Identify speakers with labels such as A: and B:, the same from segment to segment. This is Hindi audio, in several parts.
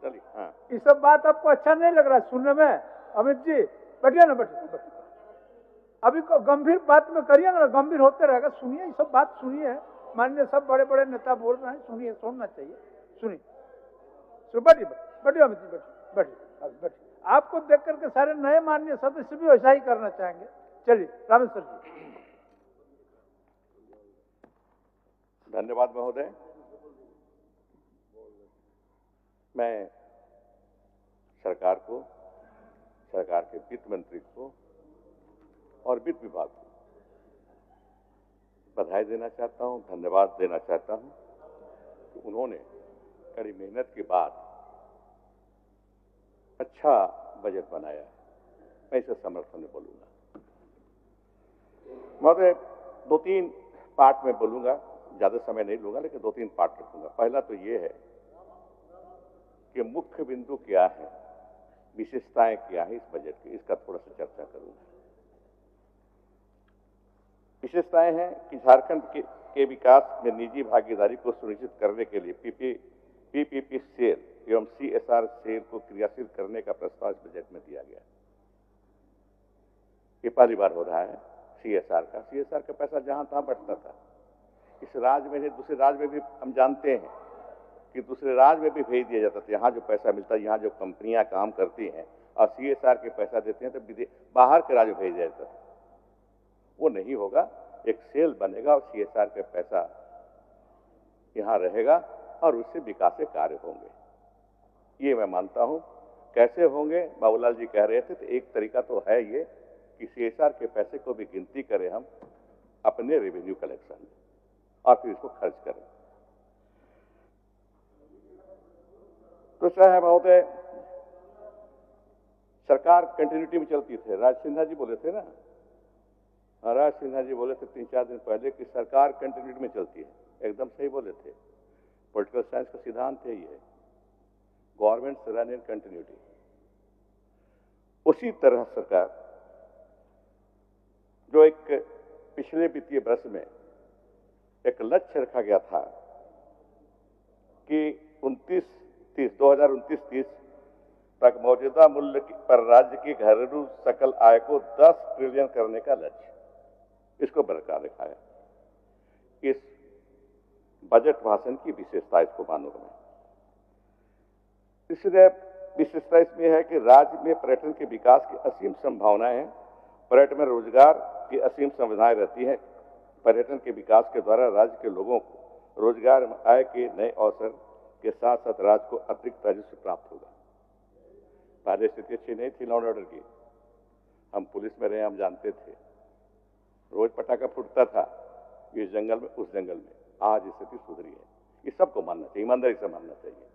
A: चलिए। हाँ,
B: ये सब बात आपको अच्छा नहीं लग रहा सुनने में? अमित जी बैठिए ना, बैठिए। अभी गंभीर बात में करिए ना, गंभीर होते रहेगा। सुनिए, ये सब बात सुनिए। माननीय सब बड़े बड़े नेता बोल रहे हैं, सुनिए, सुनना चाहिए। सुनिए, बैठिए बैठिए अमित जी, बैठिए बैठिए बैठिए। आपको देख करके सारे नए माननीय सदस्य भी वैसा ही करना चाहेंगे। चलिए रामेश्वर जी।
A: धन्यवाद महोदय। मैं सरकार को, सरकार के वित्त मंत्री को और वित्त विभाग को बधाई देना चाहता हूं, धन्यवाद देना चाहता हूं कि उन्होंने कड़ी मेहनत के बाद अच्छा बजट बनाया है। मैं इसे समर्थन में बोलूंगा। महोदय, 2-3 पार्ट में बोलूंगा, ज्यादा समय नहीं लूंगा, लेकिन 2-3 पार्ट रखूंगा। पहला तो ये है कि मुख्य बिंदु क्या है, विशेषताएं क्या है इस बजट की, इसका थोड़ा सा चर्चा करूंगा। विशेषताएं हैं कि झारखंड के विकास में निजी भागीदारी को सुनिश्चित करने के लिए पीपीपी शेयर एवं सीएसआर शेयर को क्रियाशील करने का प्रस्ताव इस बजट में दिया गया। ये पहली बार हो रहा है सीएसआर का पैसा जहां तहां बंटता था। इस राज्य में, दूसरे राज्य में भी हम जानते हैं कि दूसरे राज्य में भी भेज दिया जाता था। यहाँ जो पैसा मिलता है, यहाँ जो कंपनियां काम करती हैं और सीएसआर के पैसा देते हैं तो बाहर के राज्य भेज दिया जाता था। वो नहीं होगा। एक सेल बनेगा और सीएसआर का पैसा यहां रहेगा और उससे विकास के कार्य होंगे। ये मैं मानता हूं। कैसे होंगे, बाबूलाल जी कह रहे थे, तो एक तरीका तो है ये कि सीएसआर के पैसे को भी गिनती करें हम अपने रेवेन्यू कलेक्शन में और फिर इसको खर्च करें। दूसरा है महोदय, सरकार कंटिन्यूटी में चलती थे। राज सिन्हा जी बोले थे ना, राज सिन्हा जी बोले थे 3-4 दिन पहले कि सरकार कंटिन्यूटी में चलती है। एकदम सही बोले थे। पॉलिटिकल साइंस का सिद्धांत है ये, गवर्नमेंट रन इन कंटिन्यूटी। उसी तरह सरकार जो एक पिछले वित्तीय वर्ष में एक लक्ष्य रखा गया था कि 2029-30 तक मौजूदा मूल्य पर राज्य की घरेलू सकल आय को 10 ट्रिलियन करने का लक्ष्य, इसको बरकरार रखा है। इस बजट भाषण की विशेषता इसको मानूंगा मैं। तीसरी विशेषता इसमें है कि राज्य में पर्यटन के विकास की असीम संभावनाएं हैं। पर्यटन में रोजगार की असीम संभावनाएं रहती हैं। पर्यटन के विकास के द्वारा राज्य के लोगों को रोजगार में आय के नए अवसर के साथ साथ राज्य को अतिरिक्त राजस्व प्राप्त होगा। पहले स्थिति अच्छी नहीं थी लॉ एंड ऑर्डर की। हम पुलिस में रहे, हम जानते थे, रोज पटाखा फूटता था इस जंगल में उस जंगल में। आज स्थिति सुधरी है। ये सबको मानना चाहिए, ईमानदारी से मानना चाहिए।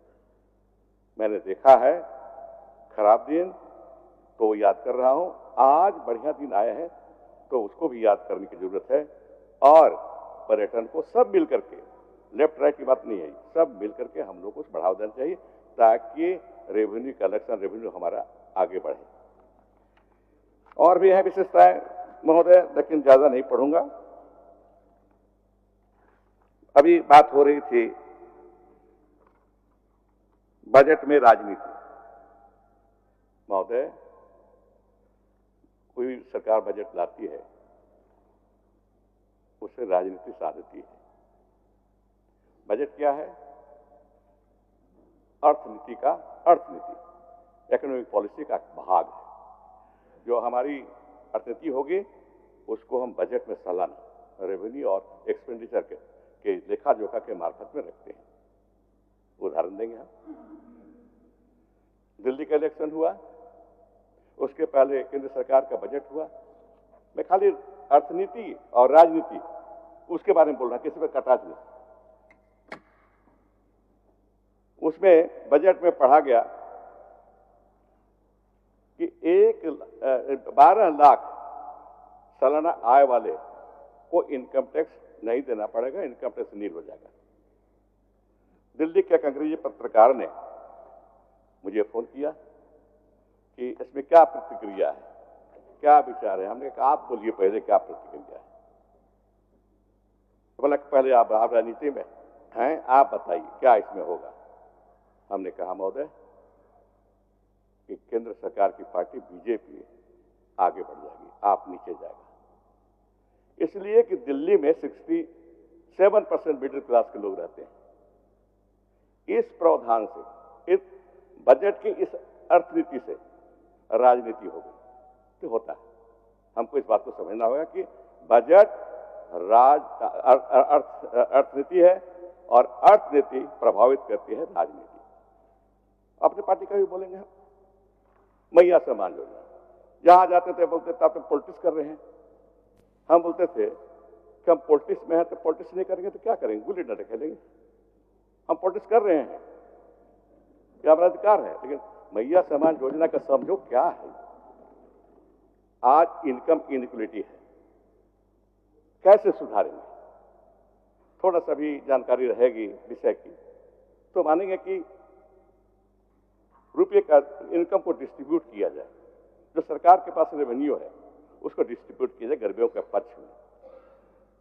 A: मैंने देखा है खराब दिन तो याद कर रहा हूं, आज बढ़िया दिन आया है तो उसको भी याद करने की जरूरत है। और पर्यटन को सब मिलकर के, लेफ्ट राइट की बात नहीं है, सब मिलकर के हम लोग को बढ़ावा देना चाहिए ताकि रेवेन्यू कलेक्शन, रेवेन्यू हमारा आगे बढ़े। और भी है विशेषताएं महोदय, लेकिन ज्यादा नहीं पढ़ूंगा। अभी बात हो रही थी बजट में राजनीति। महोदय, कोई सरकार बजट लाती है उससे राजनीति साधती है। बजट क्या है? अर्थनीति का, अर्थनीति इकोनॉमिक पॉलिसी का भाग है। जो हमारी अर्थनीति होगी उसको हम बजट में सालाना रेवेन्यू और एक्सपेंडिचर के लेखा जोखा के मार्फत में रखते हैं। उदाहरण देंगे हम। दिल्ली का इलेक्शन हुआ, उसके पहले केंद्र सरकार का बजट हुआ। मैं खाली अर्थनीति और राजनीति उसके बारे में बोल रहा, किसी पर कटाच नहीं। उसमें बजट में पढ़ा गया कि 12 लाख सालाना आय वाले को इनकम टैक्स नहीं देना पड़ेगा, इनकम टैक्स नील हो जाएगा। दिल्ली के एक अंग्रेजी पत्रकार ने मुझे फोन किया कि इसमें क्या प्रतिक्रिया है, क्या विचार है। हमने कहा आप बोलिए पहले क्या प्रतिक्रिया है। बोला पहले आप राजनीति में, हैं, आप बताइए क्या इसमें होगा। हमने कहा महोदय कि केंद्र सरकार की पार्टी बीजेपी आगे बढ़ जाएगी, आप नीचे जाएगा। इसलिए कि दिल्ली में 67% मिडिल क्लास के लोग रहते हैं। इस प्रावधान से, इस बजट की इस अर्थनीति से राजनीति हो गई तो होता है। हमको इस बात को समझना होगा कि बजट अर्थनीति है और अर्थनीति प्रभावित करती है राजनीति। अपनी पार्टी का भी बोलेंगे हम, मैया सम्मान योजना, जहां जाते थे बोलते थे आप तो पॉलिटिक्स कर रहे हैं। हम बोलते थे कि हम पॉलिटिक्स में हैं तो पॉलिटिक्स नहीं करेंगे तो क्या करेंगे, गुल्ली डंडा खेलेंगे। हम पॉलिटिक्स कर रहे हैं, क्या हमारा अधिकार है। लेकिन मैया सम्मान योजना का समझो क्या है। आज इनकम इनइक्वलिटी है, कैसे सुधारेंगे। थोड़ा सा भी जानकारी रहेगी विषय की तो मानेंगे कि रुपये का इनकम को डिस्ट्रीब्यूट किया जाए, जो सरकार के पास रेवेन्यू है उसको डिस्ट्रीब्यूट किया जाए गरीबों के पक्ष में,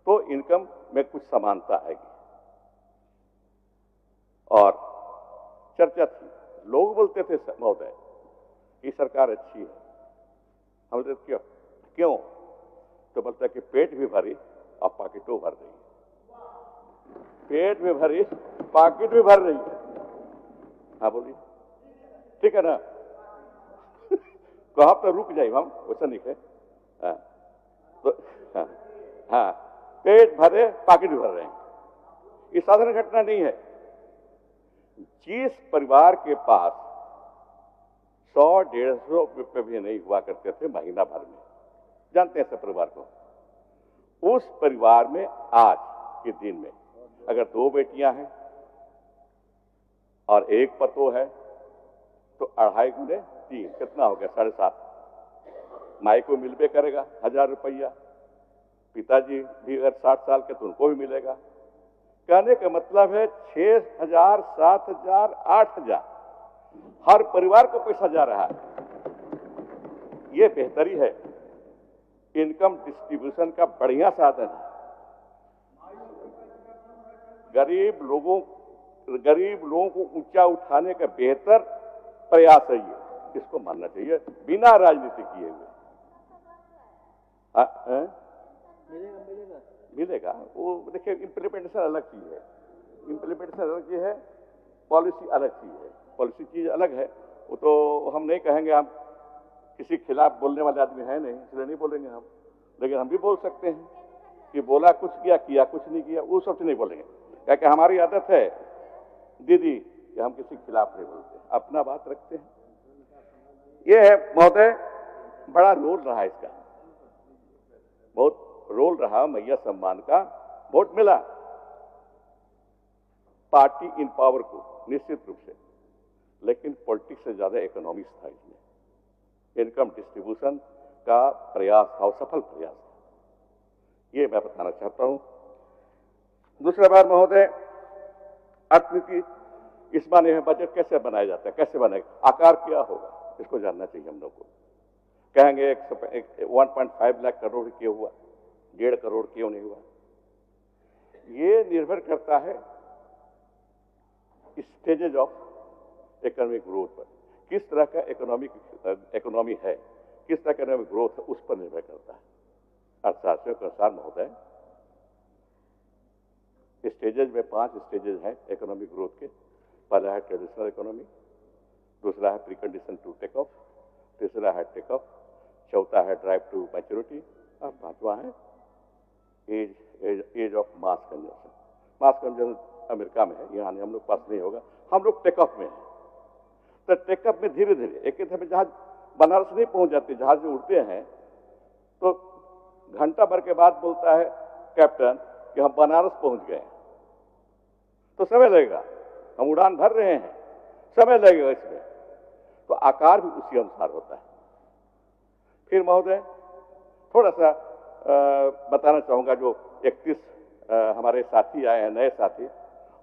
A: तो इनकम में कुछ समानता आएगी। और चर्चा थी, लोग बोलते थे महोदय कि सरकार अच्छी है। हम बोलते क्यों तो बोलता है कि पेट भी भरी और पॉकेटों भर रही है। पेट भी भरी, पॉकेट भी भर रही है। हाँ बोलिए, ठीक है ना। कहा तो रुक जाइए हम, वैसा नहीं है। हाँ, तो हाँ, पेट भरे पॉकेट भी भर रहे हैं। ये साधारण घटना नहीं है। जिस परिवार के पास 100-150 रुपये भी नहीं हुआ करते थे महीना भर में, जानते हैं सब परिवार को, उस परिवार में आज के दिन में अगर 2 बेटियां हैं और 1 पतो है तो 2.5 गुने 3 कितना हो गया, 7.5। माई को मिलबे करेगा 1000 रुपया, पिताजी भी अगर 60 साल के तो उनको भी मिलेगा। कहने का मतलब है 6000, 7000, 8000 हर परिवार को पैसा जा रहा है। ये बेहतरी है, इनकम डिस्ट्रीब्यूशन का बढ़िया साधन है। गरीब लोगों को ऊंचा उठाने का बेहतर प्रयास है ये, इसको मानना चाहिए बिना राजनीति किए हुए। मिलेगा वो देखिए, इम्प्लीमेंटेशन अलग चीज है, इम्प्लीमेंटेशन अलग चीज है, पॉलिसी अलग चीज है। पॉलिसी चीज अलग है, वो तो हम नहीं कहेंगे, हम किसी खिलाफ बोलने वाले आदमी है नहीं, इसलिए नहीं बोलेंगे हम। लेकिन हम भी बोल सकते हैं कि बोला कुछ किया कुछ नहीं किया, वो सब नहीं बोलेंगे। क्या कि हमारी आदत है दीदी कि हम किसी के खिलाफ नहीं बोलते, अपना बात रखते हैं। ये है महोदय, बड़ा रोल रहा इसका, बहुत रोल रहा मैया सम्मान का। वोट मिला पार्टी इन पावर को निश्चित रूप से, लेकिन पॉलिटिक्स से ज्यादा इकोनॉमिक्स था इसमें। इनकम डिस्ट्रीब्यूशन का प्रयास था और सफल प्रयास था, ये मैं बताना चाहता हूं। दूसरा बार महोदय, अर्थनीति इस माने में बजट कैसे बनाया जाता है, कैसे बनेगा, आकार क्या होगा, इसको जानना चाहिए हम लोग को। कहेंगे 1.5 लाख करोड़ क्यों हुआ, 1.5 करोड़ क्यों नहीं हुआ। ये निर्भर करता है स्टेजेज ऑफ इकोनॉमिक ग्रोथ पर, किस तरह का इकोनॉमी है, किस तरह का इकोनॉमिक ग्रोथ है, उस पर निर्भर करता है। अर्थशास्त्रियों के अनुसार महोदय स्टेजेज में 5 स्टेजेज हैं इकोनॉमिक ग्रोथ के। पहला है ट्रेडिशनल इकोनॉमी, दूसरा है प्रीकंडीशन टू टेक ऑफ, तीसरा है टेक ऑफ, चौथा है ड्राइव टू मैच्योरिटी और 5वां है age of mass consumption. Mass consumption America में है, यहाँ हम लोग पास नहीं होगा, हम लोग टेक ऑफ में हैं। तो टेक ऑफ में धीरे धीरे एक ही जहाज बनारस नहीं पहुंच जाते, जहाज में उड़ते हैं तो घंटा भर के बाद बोलता है कैप्टन कि हम बनारस पहुंच गए, तो समय लगेगा, हम उड़ान भर रहे हैं, समय लगेगा इसमें, तो आकार भी उसी अनुसार होता है। फिर महोदय थोड़ा सा बताना चाहूंगा, जो 31 हमारे साथी आए हैं, नए साथी,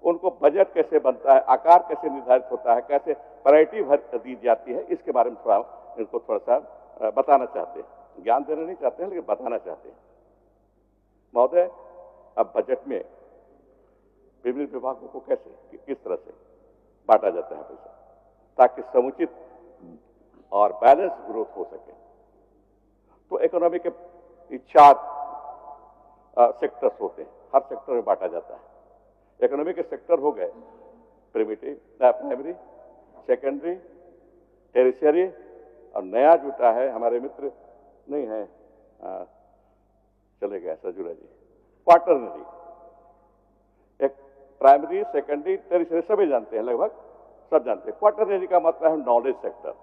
A: उनको बजट कैसे बनता है, आकार कैसे निर्धारित होता है, कैसे प्रायोरिटी दी जाती है, इसके बारे में इनको थोड़ा सा बताना चाहते हैं। ज्ञान देना नहीं चाहते हैं, लेकिन बताना चाहते हैं। महोदय अब बजट में विभिन्न विभागों को कैसे किस तरह से बांटा जाता है पैसा, ताकि समुचित और बैलेंस ग्रोथ हो सके। तो इकोनॉमी के 4 सेक्टर्स होते हैं, हर सेक्टर में बांटा जाता है। इकोनॉमी के सेक्टर हो गए प्राइमरी, सेकेंडरी, टेरिशरी, और नया जुटा है, हमारे मित्र नहीं है, चले गए सजूरा जी, क्वार्टरनरी। एक प्राइमरी, सेकेंडरी, टेरिशरी सभी जानते हैं, लगभग सब जानते हैं। क्वार्टरनरी का मतलब है knowledge sector,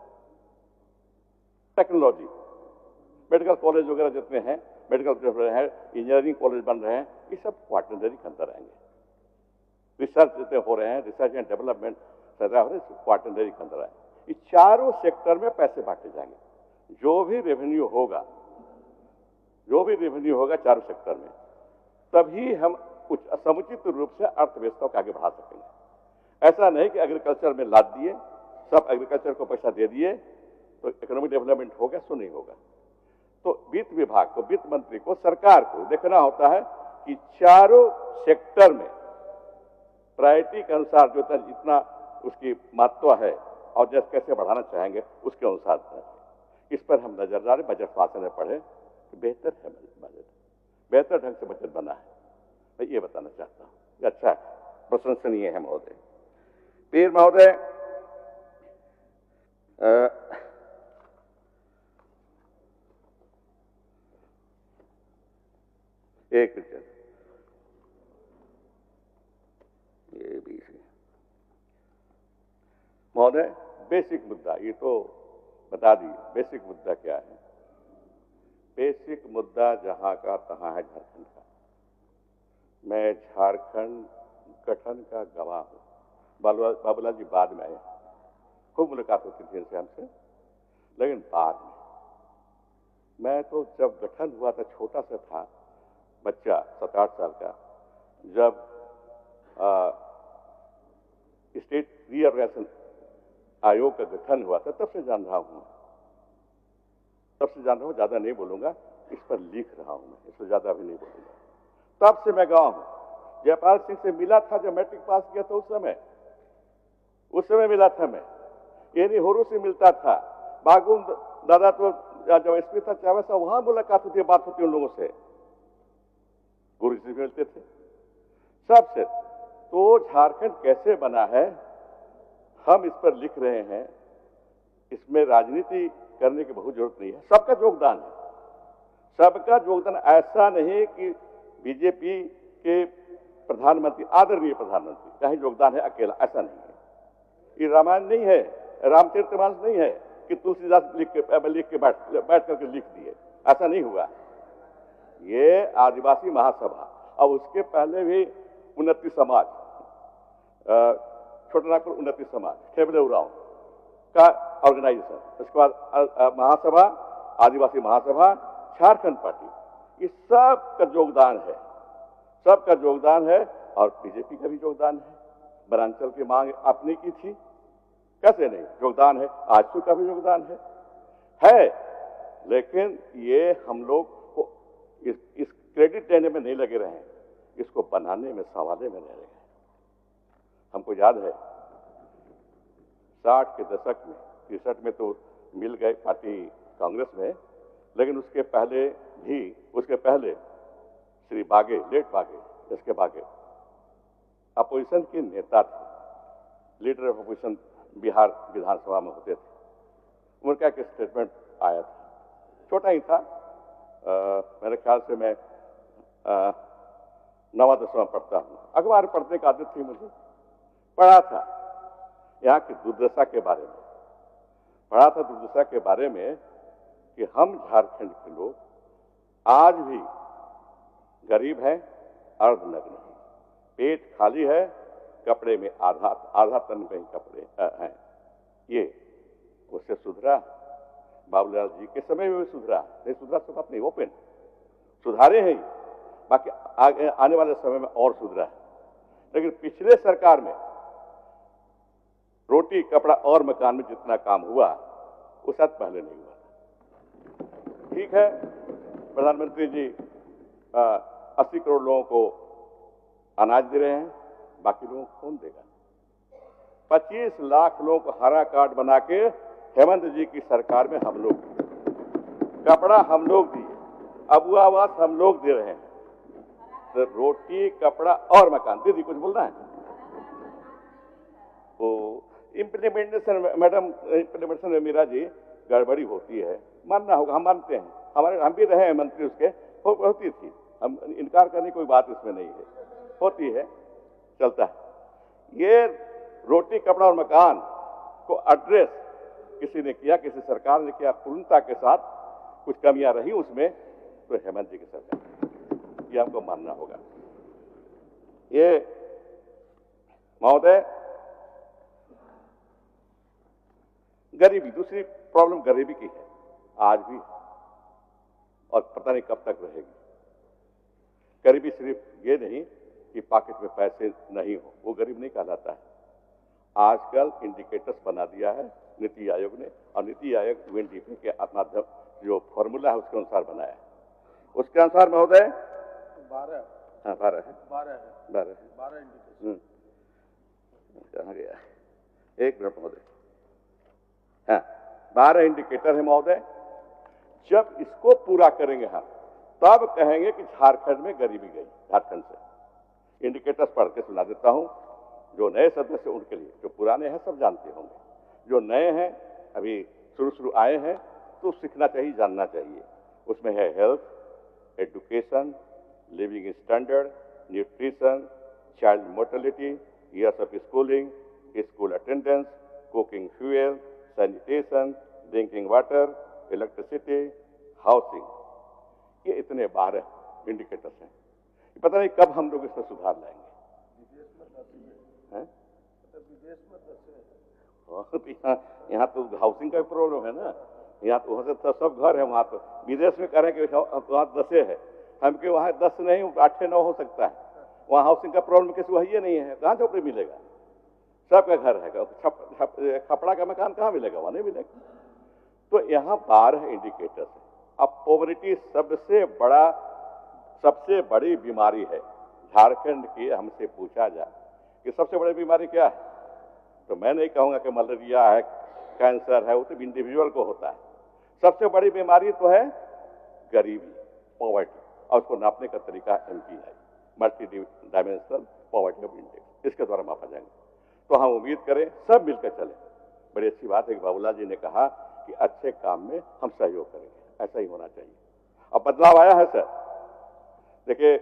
A: technology, medical college वगैरह जितने हैं, मेडिकल कॉलेज है, इंजीनियरिंग कॉलेज बन रहे हैं, ये सब क्वार्टरनरी के अंदर आएंगे। रिसर्च जितने हो रहे हैं, रिसर्च एंड डेवलपमेंट क्वार्टरनरी के अंदर आएंगे। ये चारों सेक्टर में पैसे बांटे जाएंगे। जो भी रेवेन्यू होगा चारों सेक्टर में, तभी हम समुचित रूप से अर्थव्यवस्था को आगे बढ़ा सकेंगे। ऐसा नहीं कि एग्रीकल्चर में लाद दिए, सब एग्रीकल्चर को पैसा दे दिए तो इकोनॉमिक डेवलपमेंट हो गया, सो नहीं होगा। तो वित्त विभाग को, वित्त मंत्री को, सरकार को देखना होता है कि चारों सेक्टर में प्रायोरिटी के अनुसार जो जितना उसकी महत्व है और जैसे कैसे बढ़ाना चाहेंगे उसके अनुसार इस पर हम नजर डालें। बजट शासन में पढ़े तो बेहतर है, बजट बेहतर ढंग से बजट बना है, मैं ये बताना चाहता हूँ। अच्छा है, प्रशंसनीय है महोदय। फिर महोदय एक ये भी महोदय, बेसिक मुद्दा ये तो बता दी, बेसिक मुद्दा क्या है? बेसिक मुद्दा जहां का तहां है झारखंड का। मैं झारखंड गठन का गवाह हूं। बाबूलाल जी बाद में आए, खूब मुलाकात होती थी इनसे हमसे, लेकिन बाद में मैं तो जब गठन हुआ था, छोटा सा था बच्चा, 7-8 साल का, जब स्टेट रीऑर्गेनाइजेशन आयोग का गठन हुआ था, तब से जान रहा हूं, ज्यादा नहीं बोलूंगा, इस पर लिख रहा हूं मैं, इससे ज्यादा भी नहीं बोलूंगा। तब से मैं गवाह हूं। जयपाल सिंह से मिला था जब मैट्रिक पास किया था, उस समय मिला था मैं, ये होरू से मिलता था, बागुन दादा तो जब एसपी था चावल साहब, वहां मुलाकात होती है, बात होती है उन लोगों से, गुरु जी मिलते थे सबसे। तो झारखंड कैसे बना है हम इस पर लिख रहे हैं। इसमें राजनीति करने की बहुत जरूरत नहीं है, सबका योगदान है, सबका योगदान। ऐसा नहीं कि बीजेपी के प्रधानमंत्री, आदरणीय प्रधानमंत्री का ही योगदान है अकेला, ऐसा नहीं है। ये रामायण नहीं है, रामचरितमानस नहीं है कि तुलसीदास लिख के बैठ करके लिख दिए, ऐसा नहीं हुआ। ये आदिवासी महासभा और उसके पहले भी उन्नति समाज, छोटा नागपुर उन्नति समाज, खेबले उरांव का ऑर्गेनाइजेशन, उसके बाद महासभा, आदिवासी महासभा, झारखंड पार्टी, ये सब का योगदान है, सबका योगदान है। और बीजेपी का भी योगदान है। वनांचल की मांग अपनी की थी, कैसे नहीं, योगदान है। आजसू का भी योगदान है, लेकिन ये हम लोग को इस क्रेडिट देने में नहीं लगे रहे, इसको बनाने में, संभालने में रह रहे हैं। हमको याद है 60 के दशक में, 63 में तो मिल गए पार्टी कांग्रेस में, लेकिन उसके पहले श्री बागे, लेट बागे, इसके बागे अपोजिशन के नेता थे, लीडर ऑफ अपोजिशन बिहार विधानसभा में होते थे। उनका एक स्टेटमेंट आया था, छोटा ही था, मेरे ख्याल से मैं 9वां 10वां पढ़ता हूँ, अखबार पढ़ने की आदत थी मुझे, पढ़ा था यहाँ की दुर्दशा के बारे में, कि हम झारखंड के लोग आज भी गरीब हैं, अर्धनग्न हैं, पेट खाली है, कपड़े में आधा तन में ही कपड़े हैं। ये उससे सुधरा, बाबूलाल जी के समय में भी सुधरा, नहीं सुधरा तो बात नहीं, ओपन सुधारे हैं, बाकी आने वाले समय में और सुधरा है। लेकिन पिछले सरकार में रोटी, कपड़ा और मकान में जितना काम हुआ, वो शायद पहले नहीं हुआ। ठीक है, प्रधानमंत्री जी 80 करोड़ लोगों को अनाज दे रहे हैं, बाकी लोगों को कौन देगा? 25 लाख लोगों को हरा कार्ड बना के हेमंत जी की सरकार में हम लोग दिए, कपड़ा हम लोग दिए, अब आवास हम लोग दे रहे हैं। तो रोटी, कपड़ा और मकान। दीदी कुछ बोलना है? तो इम्प्लीमेंटेशन, मैडम, इम्प्लीमेंटेशन में मीरा जी गड़बड़ी होती है, मानना होगा, हम मानते हैं, हम भी रहे हैं मंत्री उसके, होती थी, हम इनकार करने की कोई बात इसमें नहीं है, होती है, चलता है। ये रोटी, कपड़ा और मकान को एड्रेस किसी ने किया, किसी सरकार ने किया, पूर्णता के साथ, कुछ कमियां रही उसमें, तो हेमंत जी की सरकार, ये हमको मानना होगा। ये महोदय, गरीबी, दूसरी प्रॉब्लम गरीबी की है, आज भी, और पता नहीं कब तक रहेगी। गरीबी सिर्फ ये नहीं कि पॉकेट में पैसे नहीं हो, वो गरीब नहीं कहलाता है। आजकल इंडिकेटर्स बना दिया है नीति आयोग ने, और नीति आयोग यूएनडीपी के माध्यम जो फॉर्मूला है उसके अनुसार बनाया है। उसके अनुसार महोदय
B: 12
A: हाँ 12 है,
B: 12 इंडिकेटर।
A: कहाँ गया? एक मिनट महोदय, हाँ 12 इंडिकेटर है महोदय। जब इसको पूरा करेंगे हम, तब कहेंगे कि झारखंड में गरीबी गई, झारखंड से। इंडिकेटर्स पढ़ के सुना देता हूं, जो नए सदस्य उनके लिए, जो पुराने हैं सब जानते होंगे, जो नए हैं अभी शुरू आए हैं तो सीखना चाहिए, जानना चाहिए। उसमें है health, education, living standard, nutrition, child mortality, years of schooling, school attendance, cooking fuel, sanitation, drinking water, electricity, housing. ये इतने 12 इंडिकेटर्स हैं। पता नहीं कब हम लोग इसमें सुधार लाएंगे। यहाँ तो हाउसिंग का प्रॉब्लम है ना, यहाँ तो वहाँ से सब घर है, वहाँ तो विदेश में कह रहे हैं कि वहाँ 10 है, हमके वहाँ 10 नहीं 8-9 हो सकता है। वहाँ हाउसिंग का प्रॉब्लम किसी वही नहीं है, कहाँ झोपड़ी मिलेगा? सबका घर है, खपड़ा का मकान कहाँ मिलेगा? वहाँ नहीं मिलेगा। तो यहाँ 12 इंडिकेटर्स है। अब पॉवर्टी सबसे बड़ी बीमारी है झारखंड की। हमसे पूछा जाए कि सबसे बड़ी बीमारी क्या है, तो मैं नहीं कहूंगा कि मलेरिया है, कैंसर है, वो तो इंडिविजुअल को होता है। सबसे बड़ी बीमारी तो है गरीबी, पॉवर्टी, और उसको नापने का तरीका MPI, multi dimensional poverty of index, इसके द्वारा मापा जाएंगे। तो हम उम्मीद करें सब मिलकर चले। बड़ी अच्छी बात है कि बाबूलाल जी ने कहा कि अच्छे काम में हम सहयोग करेंगे, ऐसा ही होना चाहिए। अब बदलाव आया है सर, देखिए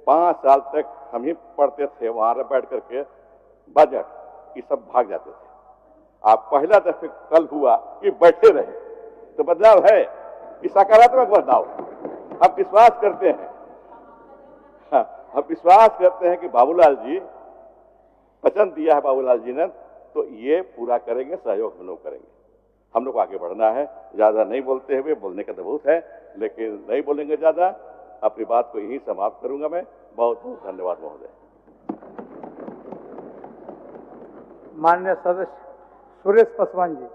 A: 5 साल तक हम ही पढ़ते थे वहां बैठ करके बजट, ये सब भाग जाते थे। आप पहला दफे कल हुआ कि बैठे रहे, तो बदलाव है, ये सकारात्मक बदलाव। हम विश्वास करते हैं, हाँ, हम विश्वास करते हैं कि बाबूलाल जी, वचन दिया है बाबूलाल जी ने, तो ये पूरा करेंगे, सहयोग हम लोग करेंगे। हम लोग आगे बढ़ना है, ज्यादा नहीं बोलते हुए, बोलने का तो बहुत है लेकिन नहीं बोलेंगे ज्यादा। अपनी बात को यहीं समाप्त करूंगा मैं। बहुत बहुत धन्यवाद महोदय।
B: माननीय सदस्य सुरेश पासवान जी।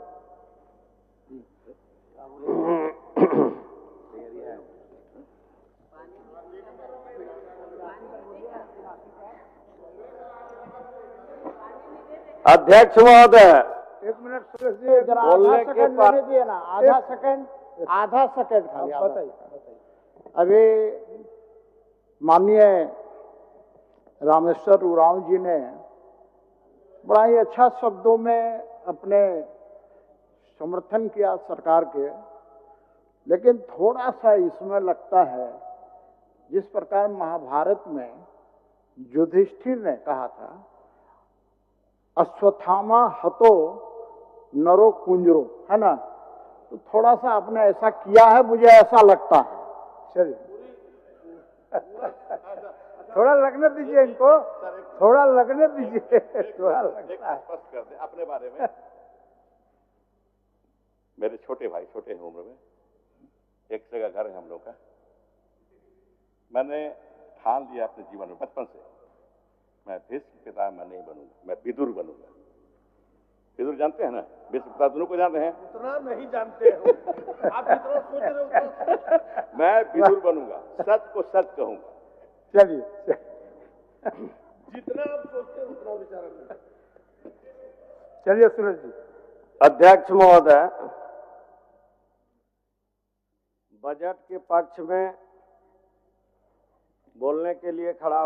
C: अध्यक्ष महोदय,
B: 1 मिनट सुरेश जी,
C: बोलने के बाद
D: लेने दिए ना, आधा सेकंड खाली
B: बताइए।
D: अभी माननीय रामेश्वर उरांव जी ने बड़ा ही अच्छा शब्दों में अपने समर्थन किया सरकार के, लेकिन थोड़ा सा इसमें लगता है जिस प्रकार महाभारत में युधिष्ठिर ने कहा था, अश्वत्थामा हतो नरो कुंजरो, है ना, तो थोड़ा सा आपने ऐसा किया है, मुझे ऐसा लगता है।
B: चलिए थोड़ा लगने दीजिए इनको, थोड़ा लगने दीजिए, थोड़ा लगता है।
A: स्पष्ट कर दे अपने बारे में। मेरे छोटे भाई, छोटे हैं उम्र में, एक जगह घर है हम लोग का। मैंने ठान लिया अपने जीवन में बचपन से, मैं भीष्म पिता मैं नहीं बनूंगा, मैं विदुर बनूंगा। विदुर जानते हैं ना, भीष्म पिता दोनों को जानते हैं?
C: उतना नहीं जानते हो आप, जितना सोच रहे हो।
A: मैं विदुर बनूंगा, सच को सच कहूंगा।
B: चलिए
C: जितना आप सोचते हैं उतना विचार करें।
B: चलिए सूरज जी।
C: अध्यक्ष महोदय, बजट के पक्ष में बोलने के लिए खड़ा